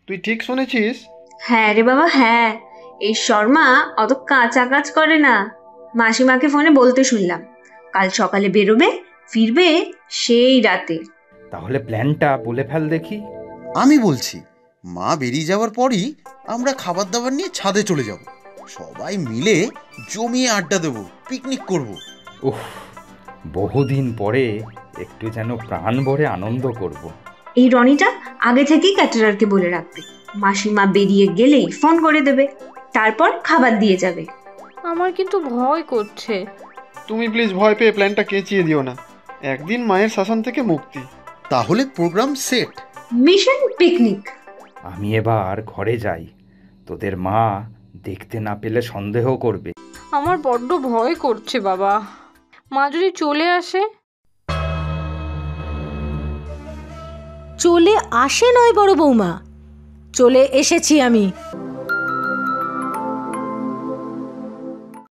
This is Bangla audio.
তুই ঠিক শুনেছিস। হ্যাঁ রে বাবা, হ্যাঁ। এই শর্মা অত কাঁচা কাজ করে না। মাসিমাকে ফোনে বলতে শুনলাম কাল সকালে বেরোবে, ফিরবে সেই রাতে। তাহলে প্ল্যানটা বলে ফেল দেখি। আমি বলছি, মা বেরিয়ে যাওয়ার পরই আমরা খাবার দাবার নিয়ে ছাদে চলে যাব। সবাই মিলে জমিয়ে আড্ডা দেবো, পিকনিক করব। উফ, বহুদিন পরে একটু যেন প্রাণ ভরে আনন্দ করব। এই রনিটা আগে থেকেই ক্যাটারারকে বলে রাখবে, মাসিমা বেরিয়ে গেলেই ফোন করে দেবে, তারপর খাবার দিয়ে যাবে। আমার কিন্তু ভয় করছে। তুমি প্লিজ ভয় পেয়ে প্ল্যানটা কেঁচিয়ে দিও না। একদিন মায়ের শাসন থেকে মুক্তি। তাহলে প্রোগ্রাম সেট। Mission picnic. আমি এবার ঘরে যাই, তোদের মা দেখতে না পেলে সন্দেহ করবে। আমার বড্ড ভয় করছে বাবা, মা যদি চলে আসে। চলে আসে নয় বড় বৌমা, চলে এসেছি আমি।